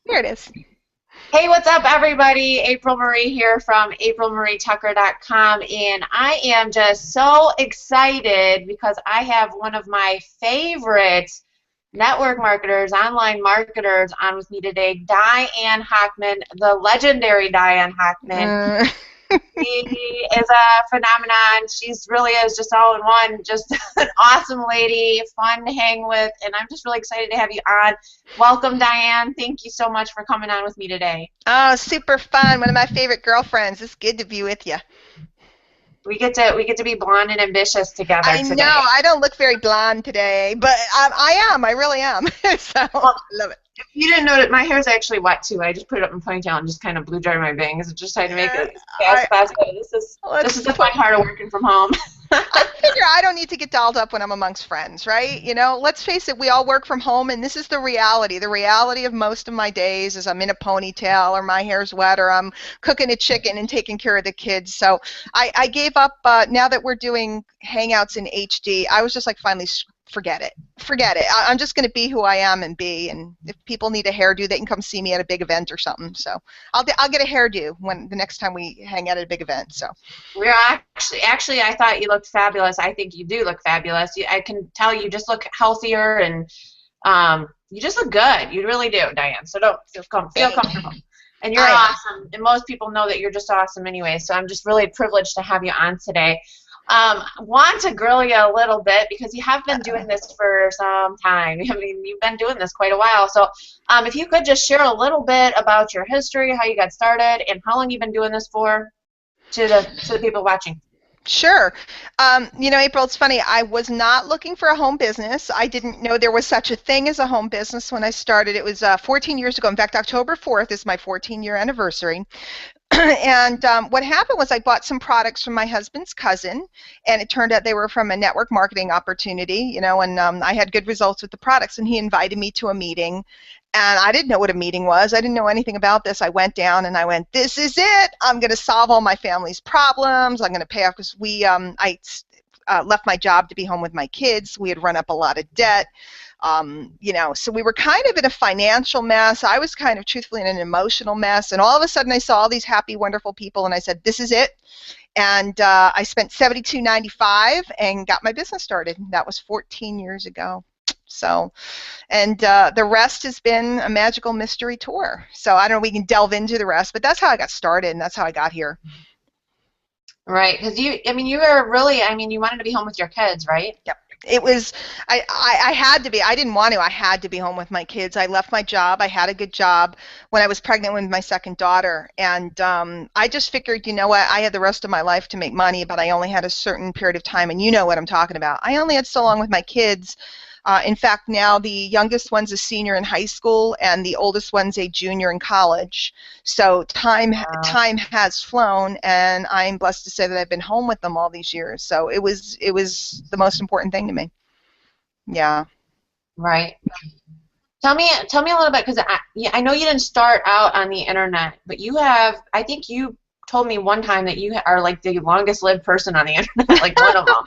Here it is. Hey, what's up, everybody? April Marie here from aprilmarietucker.com, and I am just so excited because I have one of my favorite network marketers, online marketers on with me today, Diane Hochman, the legendary Diane Hochman. Uh, She is a phenomenon. She's really is just all in one, just an awesome lady, fun to hang with, and I'm just really excited to have you on. Welcome, Diane. Thank you so much for coming on with me today. oh, super fun. One of my favorite girlfriends. It's good to be with you. We get to be blonde and ambitious together I know today. I don't look very blonde today, but I am. I really am. So I Well, love it. if you didn't know it, my hair's actually wet too. I just put it up in a ponytail and just kind of blew dry my bangs. Just trying to make Uh, it as fast I as possible. This is let's the fun put. part of working from home. I figure I don't need to get dolled up when I'm amongst friends, right? Let's face it, we all work from home, and this is the reality. The reality of most of my days is I'm in a ponytail, or my hair's wet, or I'm cooking a chicken and taking care of the kids. So I gave up. Now that we're doing Hangouts in HD, I was just like, finally, forget it. Forget it. I'm just going to be who I am and be. And if people need a hairdo, they can come see me at a big event or something. So I'll get a hairdo when the next time we hang out at a big event. So. We're actually, I thought you looked fabulous. I think you do look fabulous. I can tell you just look healthier and you just look good. You really do, Diane. So don't feel comfortable. And you're I am. awesome. And most people know that you're just awesome anyway. So I'm just really privileged to have you on today. Want to grill you a little bit because you have been doing this for some time. I mean, you've been doing this quite a while. So if you could just share a little bit about your history, how you got started, and how long you've been doing this for to the people watching. Sure. April, it's funny. I was not looking for a home business. I didn't know there was such a thing as a home business when I started. It was 14 years ago. In fact, October 4th is my 14-year anniversary. And what happened was I bought some products from my husband's cousin, and it turned out they were from a network marketing opportunity, and I had good results with the products, and he invited me to a meeting. And I didn't know what a meeting was. I didn't know anything about this. I went down and I went, this is it. I'm going to solve all my family's problems. I'm going to pay off because I left my job to be home with my kids. We had run up a lot of debt. So we were kind of in a financial mess. I was kind of truthfully in an emotional mess. And all of a sudden I saw all these happy, wonderful people and I said, this is it. And I spent $72.95 and got my business started. That was 14 years ago. So, and the rest has been a magical mystery tour. So I don't know if we can delve into the rest, but that's how I got started and that's how I got here. Right, because you were really, you wanted to be home with your kids, right? Yep. It was, I had to be. I didn't want to. I had to be home with my kids. I left my job. I had a good job when I was pregnant with my second daughter. And I just figured, you know what, I had the rest of my life to make money, but I only had a certain period of time. And you know what I'm talking about. I only had so long with my kids. In fact, now the youngest one's a senior in high school, and the oldest one's a junior in college. So time has flown, and I'm blessed to say that I've been home with them all these years. So it was the most important thing to me. Yeah. Right. Tell me a little bit, because I know you didn't start out on the internet, but I think you told me one time that you are like the longest lived person on the internet, like one of them.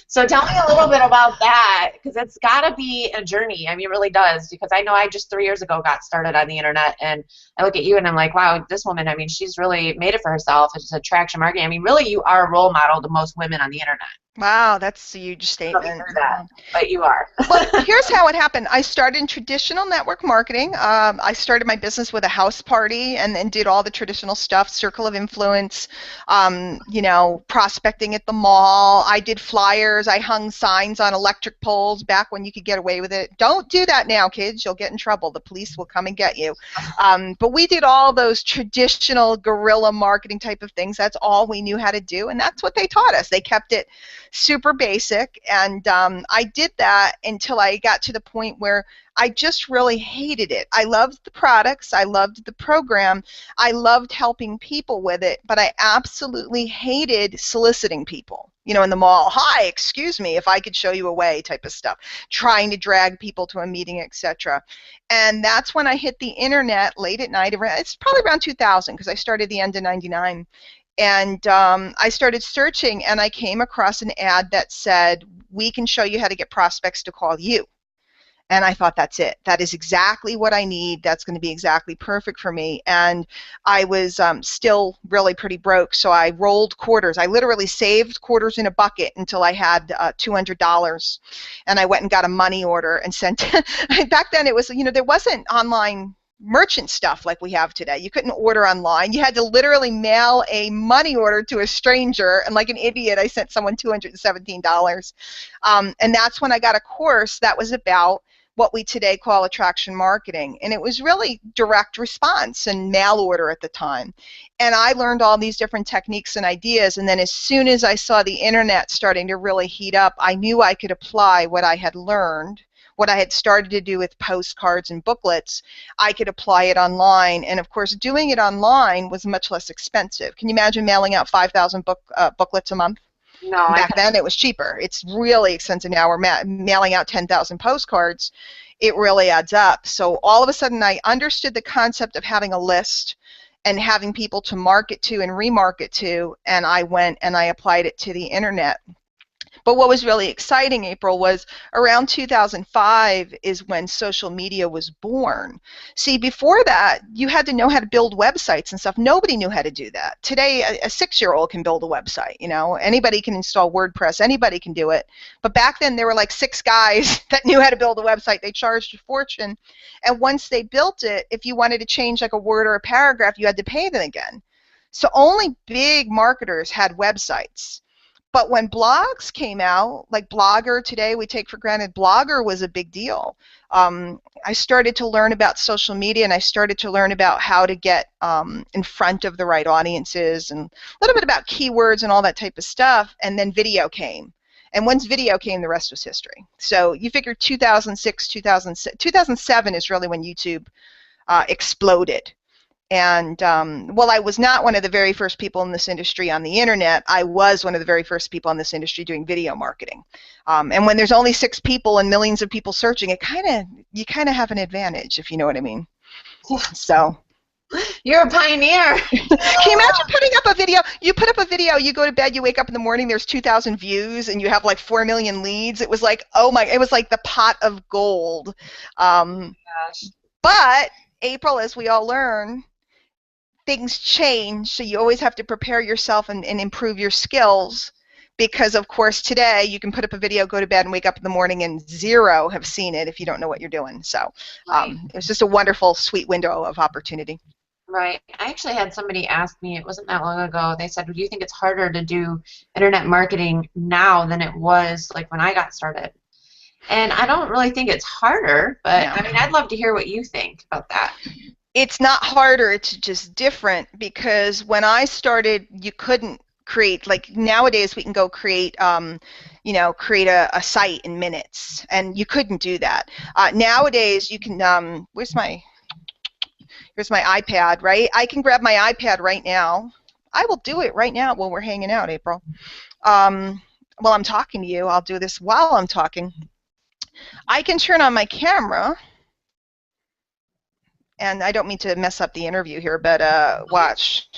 So tell me a little bit about that, because it's got to be a journey. It really does, because I know I just 3 years ago got started on the internet, and I look at you and I'm like, wow, this woman, she's really made it for herself. It's attraction marketing. Really, you are a role model to most women on the internet. Wow, that's a huge I don't know if statement. you heard that, but you are. Well, here's how it happened. I started in traditional network marketing. I started my business with a house party and then did all the traditional stuff, circle of influence, prospecting at the mall. I did flyers. I hung signs on electric poles back when you could get away with it. Don't do that now, kids. You'll get in trouble. The police will come and get you. But we did all those traditional guerrilla marketing type of things. That's all we knew how to do, and that's what they taught us. They kept it super basic, and I did that until I got to the point where I just really hated it. I loved the products, I loved the program, I loved helping people with it, but I absolutely hated soliciting people. In the mall, hi, excuse me, if I could show you a way type of stuff, trying to drag people to a meeting, etc. And that's when I hit the internet late at night. It's probably around 2000, because I started the end of 99. And I started searching, and I came across an ad that said, we can show you how to get prospects to call you. And I thought, that's it. That is exactly what I need. That's going to be exactly perfect for me. And I was still really pretty broke, so I rolled quarters. I literally saved quarters in a bucket until I had $200. And I went and got a money order and sent. Back then, it was, there wasn't online merchant stuff like we have today. You couldn't order online. You had to literally mail a money order to a stranger, and like an idiot, I sent someone $217. And that's when I got a course that was about what we today call attraction marketing. And it was really direct response and mail order at the time. And I learned all these different techniques and ideas. And then as soon as I saw the internet starting to really heat up, I knew I could apply what I had learned, what I had started to do with postcards and booklets. I could apply it online. And of course, doing it online was much less expensive. Can you imagine mailing out 5,000 booklets a month? No, Back then, it was cheaper. It's really expensive now. We're mailing out 10,000 postcards. It really adds up. So all of a sudden, I understood the concept of having a list and having people to market to and remarket to, and I went and I applied it to the internet. But what was really exciting, April, was around 2005 is when social media was born. See, before that, you had to know how to build websites and stuff. Nobody knew how to do that. Today, a 6-year-old can build a website. Anybody can install WordPress. Anybody can do it. But back then, there were like 6 guys that knew how to build a website. They charged a fortune. And once they built it, if you wanted to change like a word or a paragraph, you had to pay them again. So only big marketers had websites. But when blogs came out, like Blogger today we take for granted, Blogger was a big deal. I started to learn about social media, and I started to learn about how to get in front of the right audiences, and a little bit about keywords and all that type of stuff. And then video came. And once video came, the rest was history. So you figure 2006, 2007 is really when YouTube exploded. And while I was not one of the very first people in this industry on the internet, I was one of the very first people in this industry doing video marketing. And when there's only 6 people and millions of people searching, you kind of have an advantage, if you know what I mean. So you're a pioneer. Can you imagine putting up a video? You put up a video, you go to bed, you wake up in the morning, there's 2,000 views, and you have like 4 million leads. It was like, oh my, it was like the pot of gold. Gosh. But April, as we all learn, things change, so you always have to prepare yourself and improve your skills, because of course today you can put up a video, go to bed, and wake up in the morning and 0 have seen it if you don't know what you're doing. So it was just a wonderful, sweet window of opportunity. Right. I actually had somebody ask me, it wasn't that long ago, they said, do you think it's harder to do internet marketing now than it was like when I got started? And I don't really think it's harder, but no. I mean, I'd love to hear what you think about that. It's not harder, it's just different, because when I started, you couldn't create, like nowadays we can go create, create a site in minutes, and you couldn't do that. Nowadays you can, here's my iPad, right? I can grab my iPad right now. I will do it right now while we're hanging out, April. While I'm talking to you, I'll do this while I'm talking. I can turn on my camera. And I don't mean to mess up the interview here, but watch,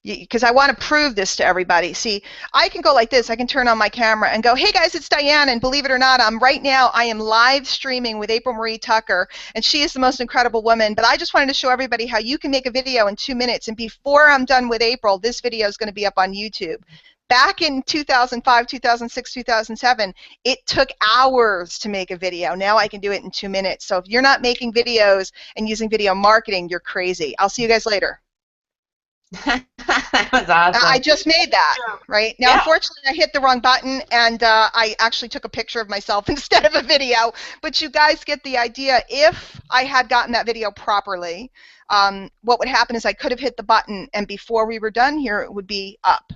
because I want to prove this to everybody. See, I can go like this. I can turn on my camera and go, hey guys, it's Diane, and believe it or not, I am live streaming with April Marie Tucker, and she is the most incredible woman. But I just wanted to show everybody how you can make a video in 2 minutes, and before I'm done with April, this video is going to be up on YouTube. Back in 2005, 2006, 2007, it took hours to make a video. Now I can do it in 2 minutes. So if you're not making videos and using video marketing, you're crazy. I'll see you guys later. That was awesome. I just made that, right? Now, unfortunately, I hit the wrong button, and I actually took a picture of myself instead of a video. But you guys get the idea. If I had gotten that video properly, what would happen is I could have hit the button, and before we were done here, it would be up.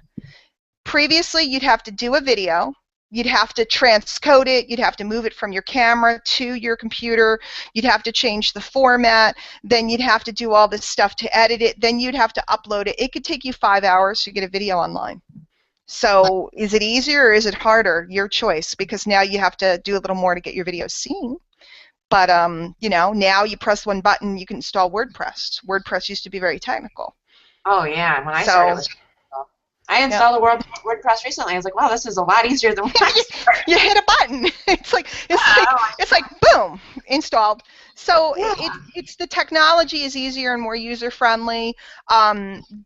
Previously, you'd have to do a video, you'd have to transcode it, you'd have to move it from your camera to your computer, you'd have to change the format, then you'd have to do all this stuff to edit it, then you'd have to upload it. It could take you 5 hours to get a video online. So is it easier or is it harder? Your choice, because now you have to do a little more to get your videos seen. But now you press one button, you can install WordPress. WordPress used to be very technical. Oh yeah, when I started with I Yeah. installed a WordPress recently. I was like, wow, this is a lot easier than when I started. You hit a button. It's like boom, installed. So Yeah. it's the technology is easier and more user friendly.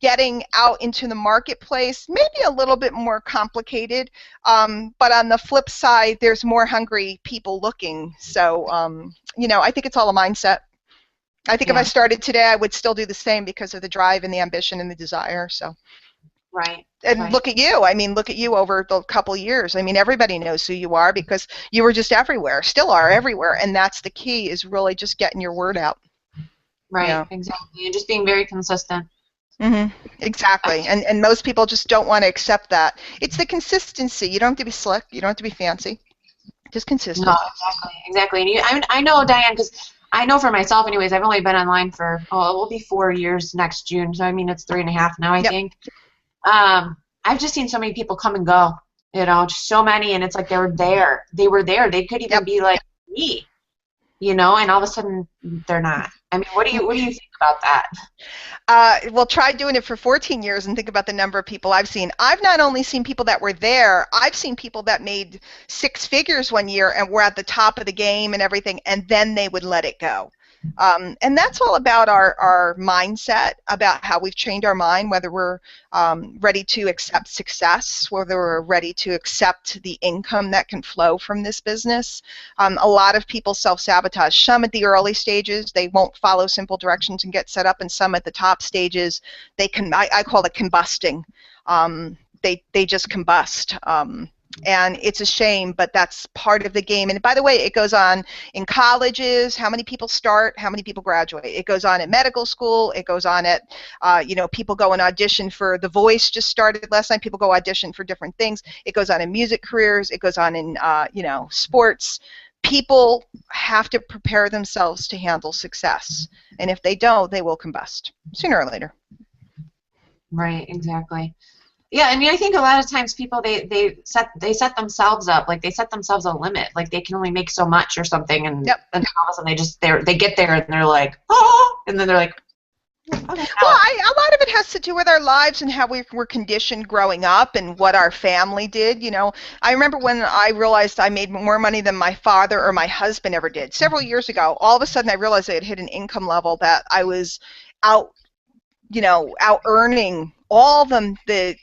Getting out into the marketplace maybe a little bit more complicated, but on the flip side, there's more hungry people looking. So I think it's all a mindset. I think if I Yeah. started today, I would still do the same because of the drive and the ambition and the desire. So. Right. And Right. look at you. I mean, look at you over the couple of years. I mean, everybody knows who you are because you were just everywhere, still are everywhere. And that's the key is really just getting your word out. Right. Yeah. Exactly. And just being very consistent. Exactly. And most people just don't want to accept that. It's the consistency. You don't have to be slick. You don't have to be fancy. Just No, consistent. exactly. Exactly. And I know, Diane, because I know for myself, anyways, I've only been online for, it will be 4 years next June. So, I mean, it's 3.5 now, I Yep. think. I've just seen so many people come and go, just so many, and it's like they were there. They were there. They could even Yep. be like me, and all of a sudden they're not. I mean, what do you think about that? Well, try doing it for 14 years and think about the number of people I've seen. I've not only seen people that were there, I've seen people that made six figures one year and were at the top of the game and everything, and then they would let it go. And that's all about our mindset, about how we've trained our mind, whether we're ready to accept success, whether we're ready to accept the income that can flow from this business. A lot of people self-sabotage. Some at the early stages, they won't follow simple directions and get set up, and some at the top stages, they can, I call it combusting. They just combust. And it's a shame, but that's part of the game. And by the way, it goes on in colleges, how many people start, how many people graduate. It goes on at medical school. It goes on at, people go and audition for The Voice just started last night. People go audition for different things. It goes on in music careers. It goes on in, sports. People have to prepare themselves to handle success. And if they don't, they will combust sooner or later. Right, exactly. Yeah, I mean, I think a lot of times people they set themselves up, like they set themselves a limit, like they can only make so much or something, and Yep. and all of a sudden they get there and they're like, oh, and then they're like, okay. Well, a lot of it has to do with our lives and how we were conditioned growing up and what our family did. I remember when I realized I made more money than my father or my husband ever did. Several years ago, all of a sudden I realized I had hit an income level that I was out earning all the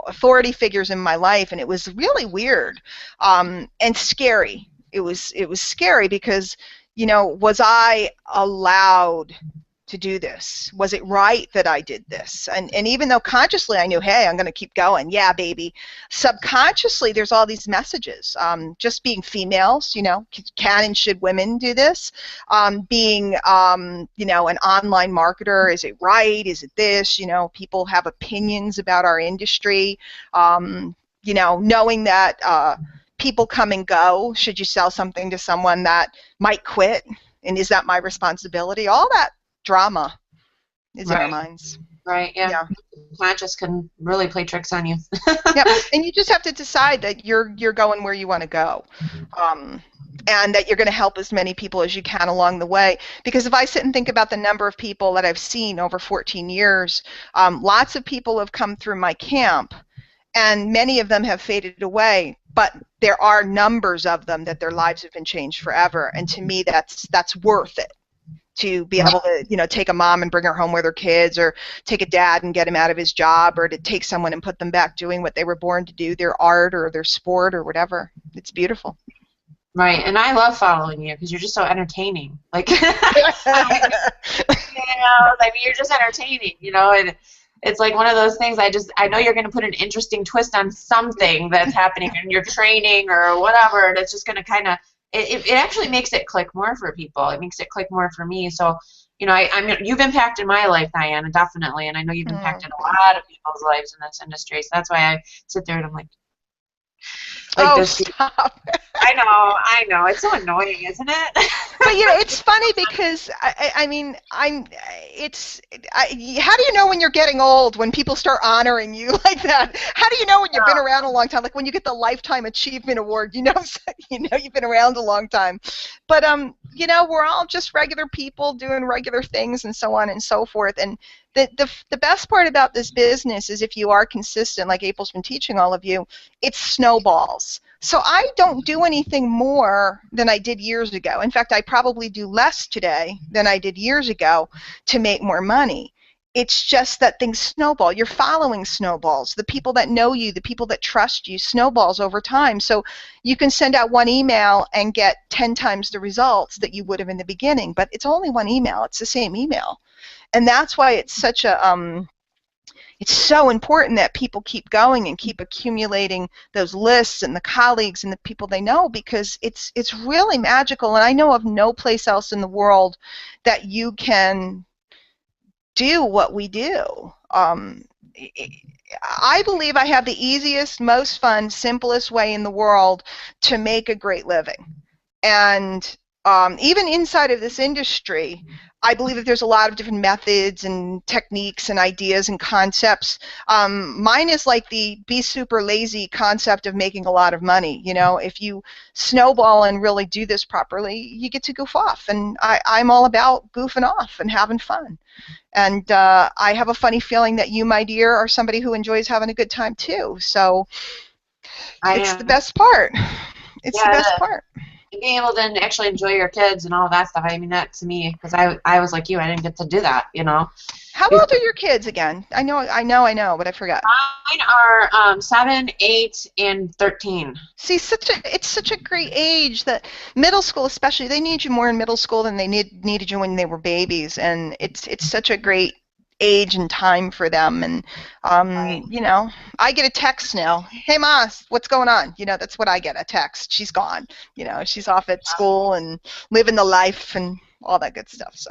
authority figures in my life, and it was really weird and scary. It was scary because was I allowed to do this? Was it right that I did this? And even though consciously I knew, hey, I'm going to keep going, yeah, baby, subconsciously there's all these messages. Just being females, can and should women do this? Being, an online marketer, is it right? Is it this? People have opinions about our industry. Knowing that people come and go. Should you sell something to someone that might quit? And is that my responsibility? All that drama is in our minds. Right, yeah. Conscious can really play tricks on you. Yep, and you just have to decide that you're going where you want to go, and that you're going to help as many people as you can along the way. Because if I sit and think about the number of people that I've seen over 14 years, lots of people have come through my camp, and many of them have faded away, but there are numbers of them that their lives have been changed forever, and to me that's worth it. To be able to, take a mom and bring her home with her kids, or take a dad and get him out of his job, or to take someone and put them back doing what they were born to do, their art or their sport or whatever. It's beautiful. Right, and I love following you because you're just so entertaining. Like, I mean, you're just entertaining, and it's like one of those things. I know you're going to put an interesting twist on something that's happening in your training or whatever, and it's just going to kind of. It actually makes it click more for people. It makes it click more for me. So, you've impacted my life, Diana, definitely, and I know you've impacted a lot of people's lives in this industry. So that's why I sit there and I'm like, Like Oh, this. stop. I know. It's so annoying, isn't it? But it's funny because I mean, how do you know when you're getting old when people start honoring you like that? How do you know when you've been around a long time? Like when you get the Lifetime Achievement Award, you've been around a long time. But we're all just regular people doing regular things and so on and so forth. And the best part about this business is if you are consistent, like April's been teaching all of you, it snowballs. So I don't do anything more than I did years ago. In fact, I probably do less today than I did years ago to make more money. It's just that things snowball. You're following snowballs. The people that know you, the people that trust you, snowballs over time. So you can send out one email and get 10 times the results that you would have in the beginning, but it's only one email. It's the same email. And that's why it's such a it's so important that people keep going and keep accumulating those lists and the colleagues and the people they know, because it's really magical. And I know of no place else in the world that you can do what we do. I believe I have the easiest, most fun, simplest way in the world to make a great living. And even inside of this industry, I believe that there's a lot of different methods and techniques and ideas and concepts. Mine is like the be super lazy concept of making a lot of money. If you snowball and really do this properly, you get to goof off. And I'm all about goofing off and having fun. And I have a funny feeling that you, my dear, are somebody who enjoys having a good time too. So it's the best part. It's the best part. Being able to actually enjoy your kids and all of that stuff, I mean, that to me, because I was like you, I didn't get to do that, How old are your kids again? I know, but I forgot. Mine are 7, 8, and 13. See, it's such a great age that middle school, especially, they need you more in middle school than they needed you when they were babies, and it's such a great age and time for them. And Right. I get a text now, hey Ma, what's going on? That's what I get, a text. She's gone, she's off at school and living the life and all that good stuff. So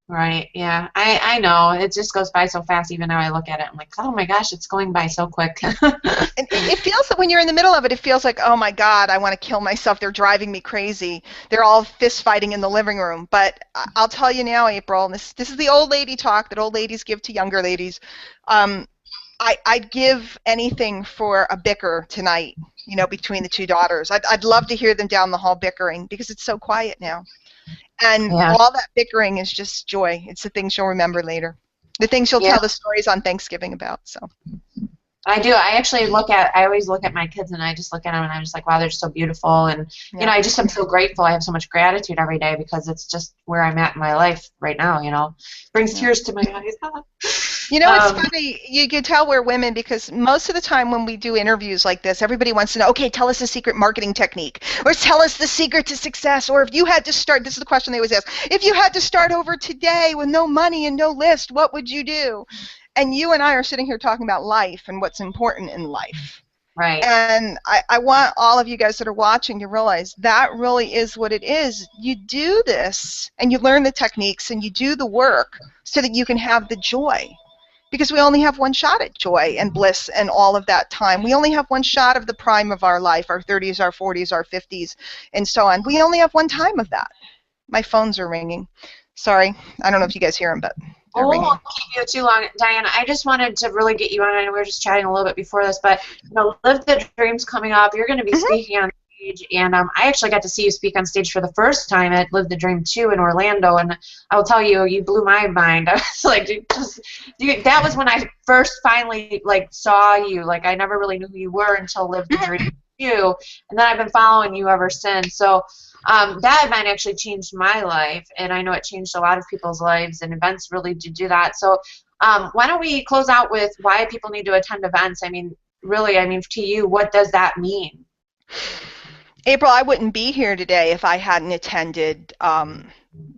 Right, yeah. I know. It just goes by so fast. Even now I look at it, I'm like, oh my gosh, it's going by so quick. it feels that when you're in the middle of it, it feels like, oh my God, I want to kill myself. They're driving me crazy. They're all fist fighting in the living room. But I'll tell you now, April, and this is the old lady talk that old ladies give to younger ladies. I'd give anything for a bicker tonight, between the two daughters. I'd love to hear them down the hall bickering because it's so quiet now. And all that bickering is just joy. It's the things you'll remember later. The things you'll tell the stories on Thanksgiving about. So I do. I always look at my kids and I just look at them and I'm just like, wow, they're so beautiful. And, I just am so grateful. I have so much gratitude every day because it's just where I'm at in my life right now, Brings tears to my eyes. It's funny. You can tell we're women because most of the time when we do interviews like this, everybody wants to know, okay, tell us the secret marketing technique, or tell us the secret to success, or if you had to start, this is the question they always ask, if you had to start over today with no money and no list, what would you do? And you and I are sitting here talking about life and what's important in life. Right. And I want all of you guys that are watching to realize that really is what it is. You do this and you learn the techniques and you do the work so that you can have the joy. Because we only have one shot at joy and bliss and all of that time. We only have one shot of the prime of our life, our 30s, our 40s, our 50s, and so on. We only have one time of that. My phones are ringing. Sorry. I don't know if you guys hear them, but they're ringing. I won't keep you too long, Diane. I just wanted to really get you on. I know we were just chatting a little bit before this, but Live the Dream's coming up. You're going to be speaking on stage, and I actually got to see you speak on stage for the first time at Live the Dream 2 in Orlando, and I will tell you, you blew my mind. I was like, that was when I first finally saw you. I never really knew who you were until Live the Dream 2, and then I've been following you ever since. So that event actually changed my life, and I know it changed a lot of people's lives, and events really do that. So why don't we close out with why people need to attend events? I mean, to you, what does that mean? April, I wouldn't be here today if I hadn't attended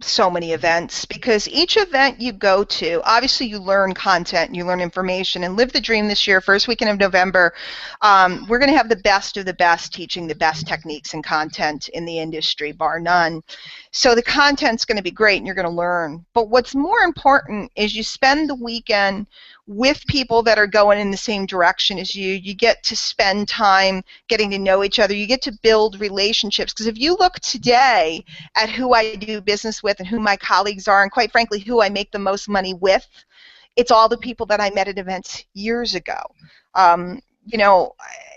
so many events, because each event you go to, obviously you learn content, you learn information. And Live the Dream this year, first weekend of November, we're going to have the best of the best teaching the best techniques and content in the industry, bar none. So the content's going to be great and you're going to learn. But what's more important is you spend the weekend with people that are going in the same direction as you. You get to spend time getting to know each other. You get to build relationships. Because if you look today at who I do business with and who my colleagues are, and quite frankly, who I make the most money with, it's all the people that I met at events years ago. You know,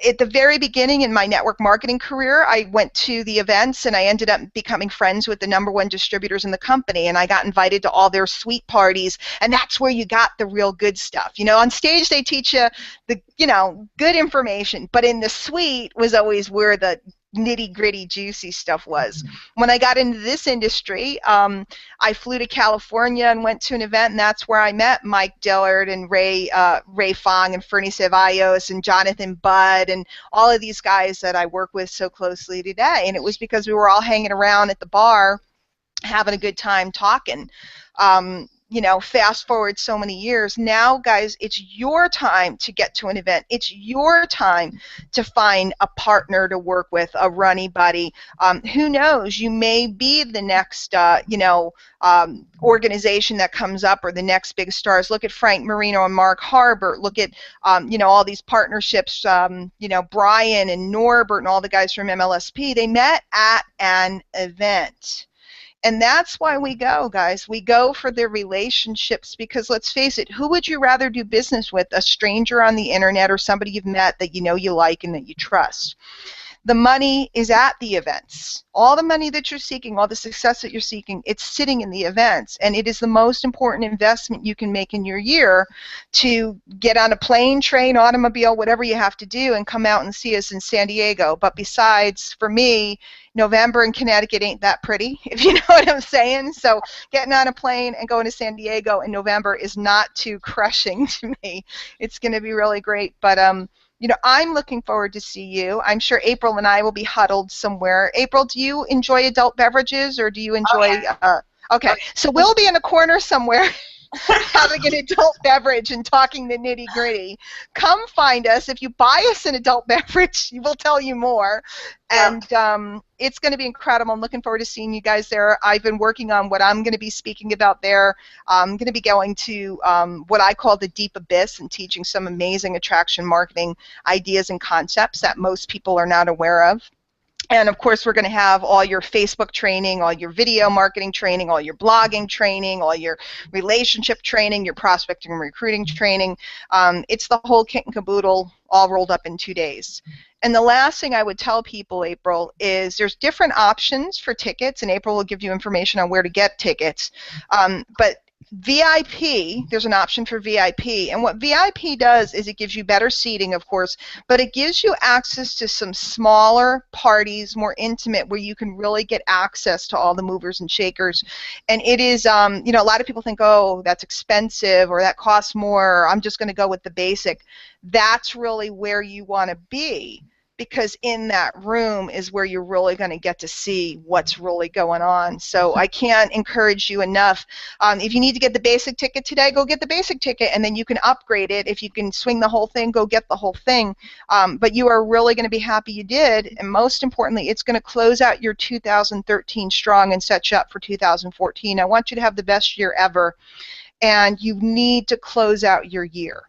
at the very beginning in my network marketing career, I went to the events and I ended up becoming friends with the #1 distributors in the company, and I got invited to all their suite parties, and that's where you got the real good stuff. You know, on stage they teach you the, you know, good information, but in the suite was always where the nitty-gritty, juicy stuff was. When I got into this industry, I flew to California and went to an event, and that's where I met Mike Dillard and Ray Fong and Fernie Cevallos and Jonathan Budd and all of these guys that I work with so closely today. And it was because we were all hanging around at the bar having a good time talking. You know, fast forward so many years, now, guys, it's your time to get to an event. It's your time to find a partner to work with, a runny buddy. Who knows? You may be the next, you know, organization that comes up, or the next big stars. Look at Frank Marino and Mark Harbert. Look at, you know, all these partnerships, you know, Brian and Norbert and all the guys from MLSP. They met at an event. And that's why we go, guys. We go for the relationships, because let's face it, who would you rather do business with? A stranger on the internet or somebody you've met that you know you like and that you trust? The money is at the events. All the money that you're seeking, all the success that you're seeking, it's sitting in the events. And it is the most important investment you can make in your year, to get on a plane, train, automobile, whatever you have to do, and come out and see us in San Diego. But besides, for me, November in Connecticut ain't that pretty, if you know what I'm saying. So getting on a plane and going to San Diego in November is not too crushing to me. It's going to be really great. But you know, I'm looking forward to see you. I'm sure April and I will be huddled somewhere. April, do you enjoy adult beverages, or do you enjoy? Oh, Okay, so we'll be in a corner somewhere having an adult beverage and talking the nitty gritty. Come find us. If you buy us an adult beverage, we'll tell you more. yeah. And it's going to be incredible. I'm looking forward to seeing you guys there. I've been working on what I'm going to be speaking about there. I'm going to be going to what I call the deep abyss and teaching some amazing attraction marketing ideas and concepts that most people are not aware of. And of course, we're going to have all your Facebook training, all your video marketing training, all your blogging training, all your relationship training, your prospecting and recruiting training. It's the whole kit and caboodle all rolled up in 2 days. And the last thing I would tell people, April, is there's different options for tickets, and April will give you information on where to get tickets. But VIP, there's an option for VIP, and what VIP does is it gives you better seating, of course, but it gives you access to some smaller parties, more intimate, where you can really get access to all the movers and shakers. And it is, you know, a lot of people think, oh, that's expensive, or that costs more, or I'm just going to go with the basic. That's really where you want to be, because in that room is where you're really going to get to see what's really going on. So I can't encourage you enough. If you need to get the basic ticket today, go get the basic ticket, and then you can upgrade it. If you can swing the whole thing, go get the whole thing. But you are really going to be happy you did, and most importantly, it's going to close out your 2013 strong and set you up for 2014. I want you to have the best year ever, and you need to close out your year.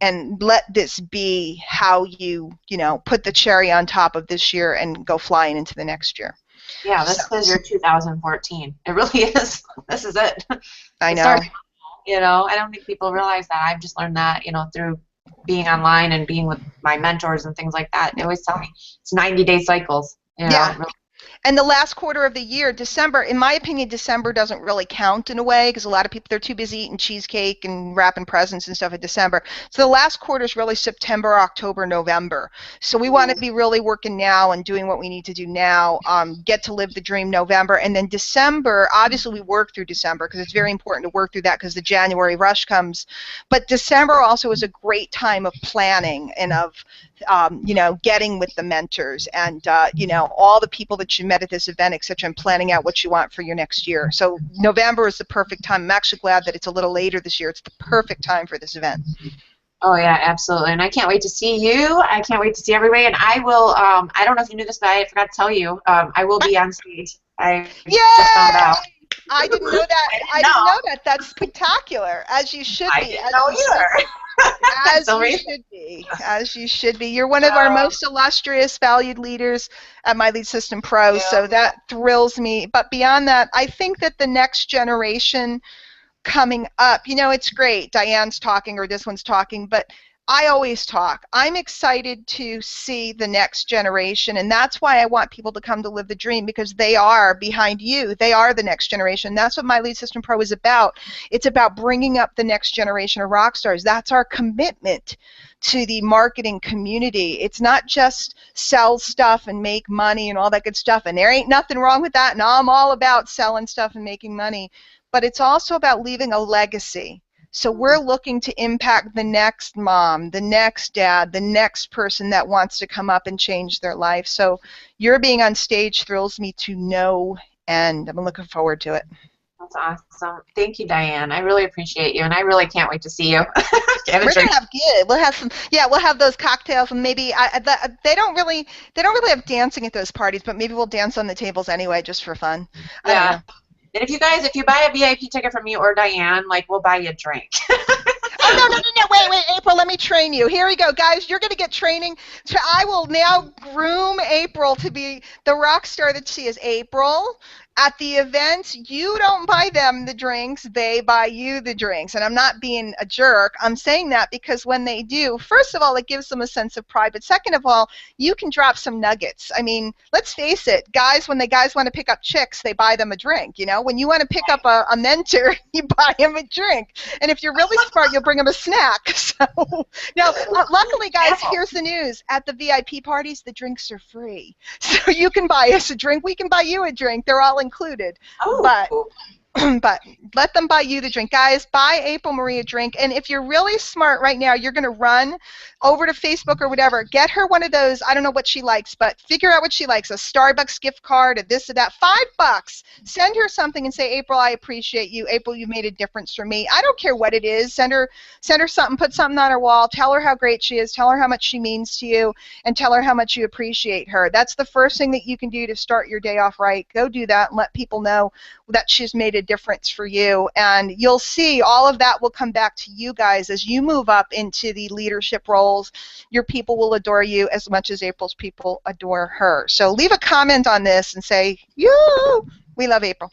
And let this be how you know, put the cherry on top of this year and go flying into the next year. Yeah, this is your 2014. It really is. This is it. I know. You know, I don't think people realize that. I've just learned that, you know, through being online and being with my mentors and things like that. They always tell me it's 90-day cycles. You know, yeah. really. And the last quarter of the year, December, in my opinion, December doesn't really count in a way, because a lot of people, they're too busy eating cheesecake and wrapping presents and stuff in December. So the last quarter is really September, October, November. So we want to be really working now and doing what we need to do now, get to live the dream November. And then December, obviously we work through December, because it's very important to work through that, because the January rush comes. But December also is a great time of planning and of getting with the mentors and, all the people that you met at this event, etc., and planning out what you want for your next year. So November is the perfect time. I'm actually glad that it's a little later this year. It's the perfect time for this event. Oh, yeah, absolutely. And I can't wait to see you. I can't wait to see everybody. And I will, I don't know if you knew this, but I forgot to tell you, I will be on stage. I just found out. I didn't know that. I didn't know that. That's spectacular, as you should be. I didn't know either. As you should be. As you should be. You're one of our most illustrious, valued leaders at My Lead System Pro, so that thrills me. But beyond that, I think that the next generation coming up, it's great. Diane's talking or this one's talking, but I always talk. I'm excited to see the next generation, and that's why I want people to come to Live the Dream, because they are behind you. They are the next generation. That's what My Lead System Pro is about. It's about bringing up the next generation of rock stars. That's our commitment to the marketing community. It's not just sell stuff and make money and all that good stuff, and there ain't nothing wrong with that, and I'm all about selling stuff and making money, but it's also about leaving a legacy. So we're looking to impact the next mom, the next dad, the next person that wants to come up and change their life. So your being on stage thrills me to no end. I'm looking forward to it. That's awesome. Thank you, Diane. I really appreciate you, and I really can't wait to see you. We're gonna have good. We'll have some. Yeah, we'll have those cocktails, and maybe they don't really have dancing at those parties, but maybe we'll dance on the tables anyway, just for fun. I don't know. And if you buy a VIP ticket from me or Diane, we'll buy you a drink. Oh, no, wait, April, let me train you. Here we go, guys, you're going to get training. So I will now groom April to be the rock star that she is. April, at the events, you don't buy them the drinks, they buy you the drinks. And I'm not being a jerk. I'm saying that because when they do, first of all, it gives them a sense of pride. But second of all, you can drop some nuggets. I mean, let's face it, guys, when the guys want to pick up chicks, they buy them a drink. When you want to pick up a mentor, you buy them a drink. And if you're really smart, you'll bring them a snack. So now, luckily, guys, here's the news. At the VIP parties, the drinks are free. So you can buy us a drink. We can buy you a drink. They're all included. But let them buy you the drink. Guys, buy April Marie a drink. And if you're really smart right now, you're going to run over to Facebook or whatever. Get her one of those, I don't know what she likes, but figure out what she likes, a Starbucks gift card, a this or that, $5. Send her something and say, April, I appreciate you. April, you made a difference for me. I don't care what it is. Send her something, put something on her wall. Tell her how great she is. Tell her how much she means to you, and tell her how much you appreciate her. That's the first thing that you can do to start your day off right. Go do that and let people know that she's made a difference for you, and you'll see all of that will come back to you guys as you move up into the leadership roles. Your people will adore you as much as April's people adore her. So leave a comment on this and say, we love April.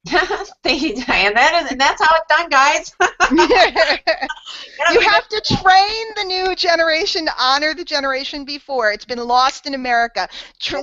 Thank you, Diane. That's how it's done, guys. You have to train the new generation to honor the generation before. It's been lost in America.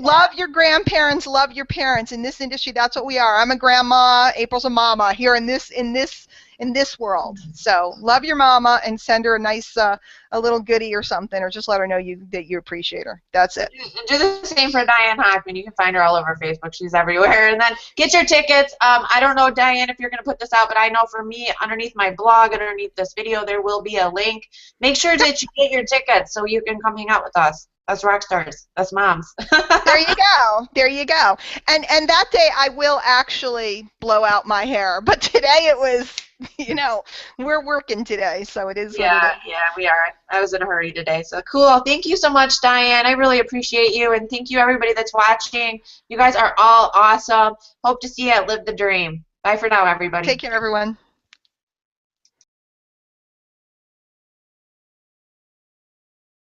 Love your grandparents, love your parents. In this industry, that's what we are. I'm a grandma. April's a mama here in this world. So love your mama and send her a nice a little goodie or something, or just let her know that you appreciate her. That's it. And do the same for Diane Hochman. You can find her all over Facebook. She's everywhere. And then get your tickets. I don't know, Diane, if you're going to put this out, but I know for me, underneath my blog, underneath this video, there will be a link. Make sure that you get your tickets so you can come hang out with us. Us rock stars. Us moms. There you go. There you go. And that day I will actually blow out my hair. But today it was, we're working today, so it is what it is. Yeah, we are. I was in a hurry today. So cool. Thank you so much, Diane. I really appreciate you. And thank you, everybody that's watching. You guys are all awesome. Hope to see you at Live the Dream. Bye for now, everybody. Take care, everyone.